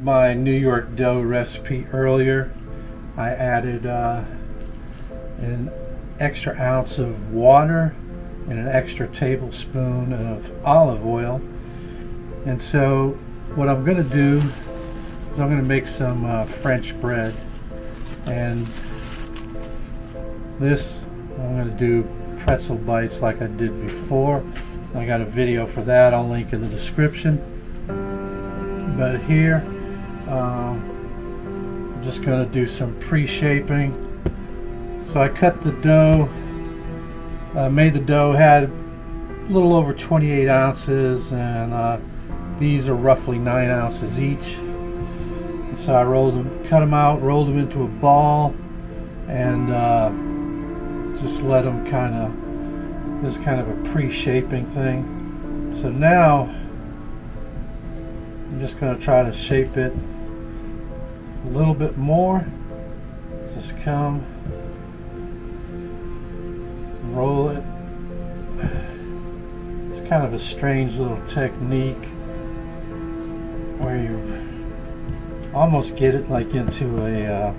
my New York dough recipe earlier, I added an extra ounce of water and an extra tablespoon of olive oil. And so what I'm going to do is I'm going to make some French bread, and this I'm going to do pretzel bites like I did before. I got a video for that, I'll link in the description. But here I'm just going to do some pre-shaping. So I cut the dough, made the dough, had a little over 28 ounces, and these are roughly 9 ounces each. And so I cut them out, rolled them into a ball, and just let them this is kind of a pre-shaping thing. So now I'm just going to try to shape it a little bit more. Just come, roll it. It's kind of a strange little technique where you almost get it like into a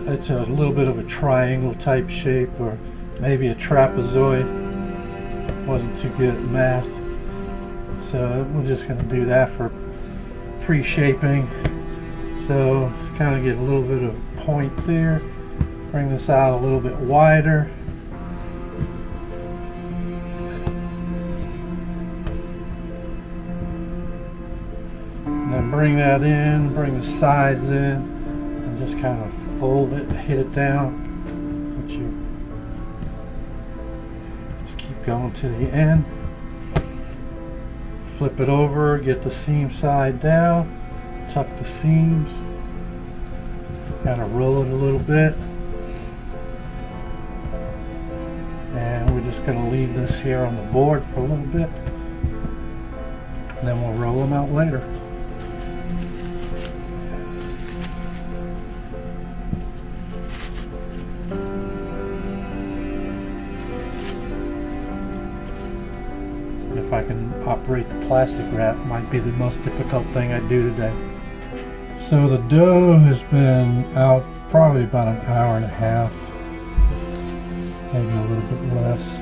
it's a little bit of a triangle type shape, or maybe a trapezoid. Wasn't too good at math, so we're just going to do that for pre-shaping. So kind of get a little bit of point there, bring this out a little bit wider. And then bring that in, bring the sides in, and just kind of fold it, hit it down. But you just keep going to the end. Flip it over, get the seam side down, tuck the seams, kind of roll it a little bit. And we're just going to leave this here on the board for a little bit, and then we'll roll them out later. If I can operate the plastic wrap, might be the most difficult thing I do today. So the dough has been out probably about an hour and a half, maybe a little bit less.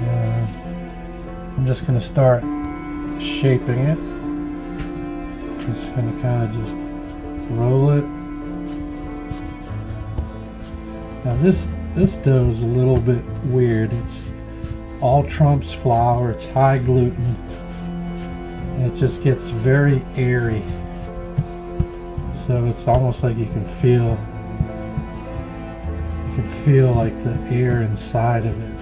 And I'm just going to start shaping it. Just going to kind of just roll it. Now this dough is a little bit weird. It's all Trump's flour, it's high gluten, and it just gets very airy. So it's almost like you can feel like the air inside of it.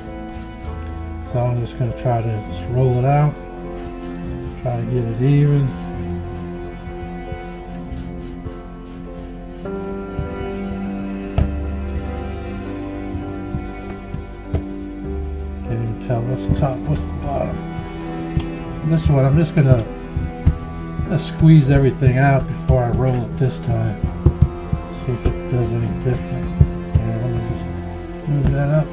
So I'm just going to try to just roll it out, try to get it even. Can't even tell what's the top, what's the bottom. And this one, I'm just going to squeeze everything out before I roll it this time. See if it does any different. Yeah, let me just move that up.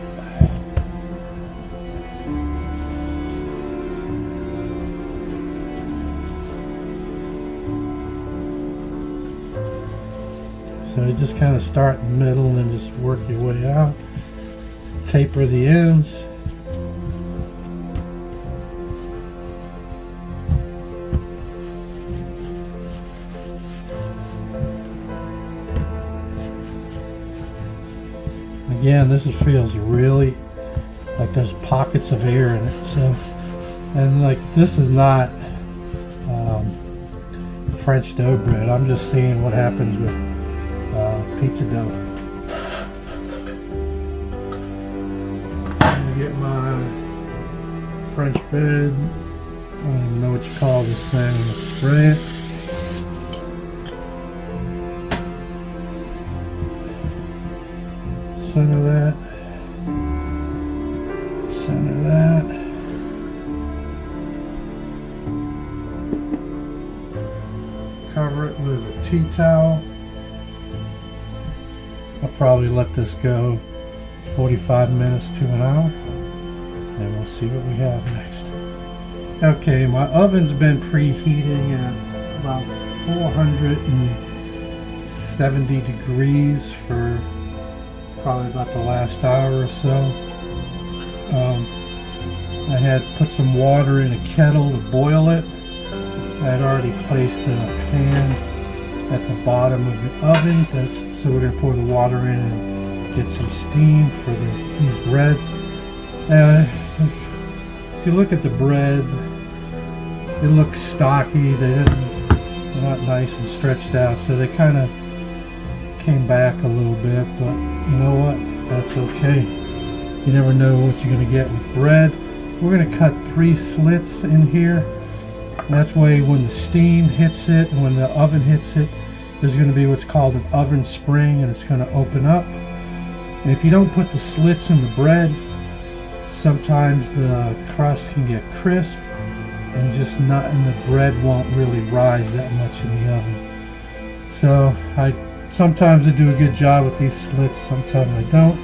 So you just kind of start in the middle and then just work your way out. Taper the ends. Again, this feels really like there's pockets of air in it. So, and like this is not French dough bread. I'm just seeing what happens with pizza dough. I'm gonna get my French bread. I don't even know what you call this thing. Spray it. Center that. Center that. Cover it with a tea towel. I'll probably let this go 45 minutes to an hour, and we'll see what we have next. Okay, my oven's been preheating at about 470 degrees for probably about the last hour or so. I had put some water in a kettle to boil it. I had already placed a pan at the bottom of the oven, so we're going to pour the water in and get some steam for these breads. If you look at the breads, it looks stocky. They're not nice and stretched out, so they kind of came back a little bit, but you know what? That's okay. You never know what you're going to get with bread. We're going to cut 3 slits in here. That's way when the steam hits it, when the oven hits it, there's going to be what's called an oven spring, and it's going to open up. And if you don't put the slits in the bread, sometimes the crust can get crisp and the bread won't really rise that much in the oven. So sometimes I do a good job with these slits, sometimes I don't.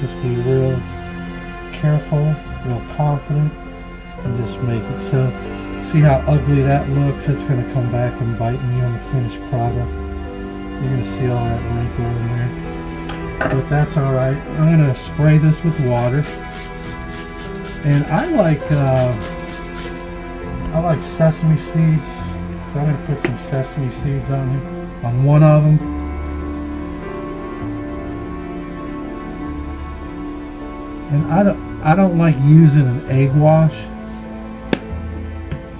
Just be real careful, real confident, and just make it. So see how ugly that looks? It's going to come back and bite me on the finished product. You're going to see all that wrinkle in there. But that's alright. I'm going to spray this with water. And I like sesame seeds. So I'm going to put some sesame seeds on one of them. And I don't like using an egg wash.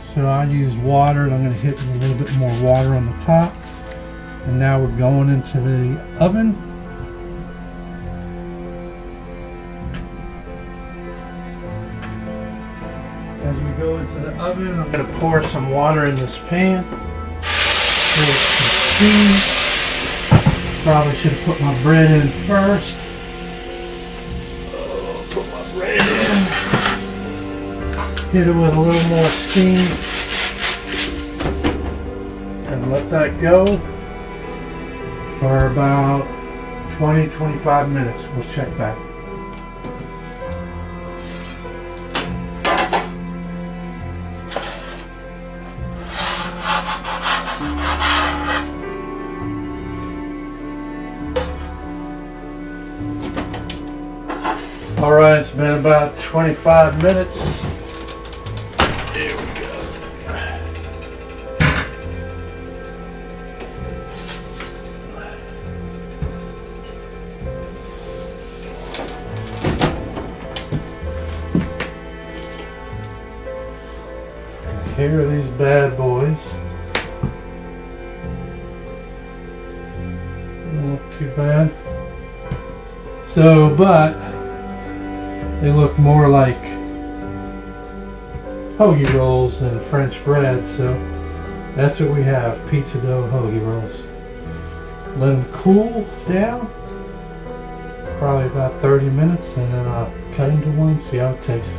So I use water, and I'm going to hit a little bit more water on the top. And now we're going into the oven. As we go into the oven, I'm going to pour some water in this pan. Pour some steam. Probably should have put my bread in first. Put my bread in. Hit it with a little more steam. And let that go for about 20-25 minutes. We'll check back. Alright, it's been about 25 minutes. Here we go. Here are these bad boys. Don't look too bad. So, but they look more like hoagie rolls than French bread, so that's what we have, pizza dough hoagie rolls. Let them cool down, probably about 30 minutes, and then I'll cut into one, see how it tastes.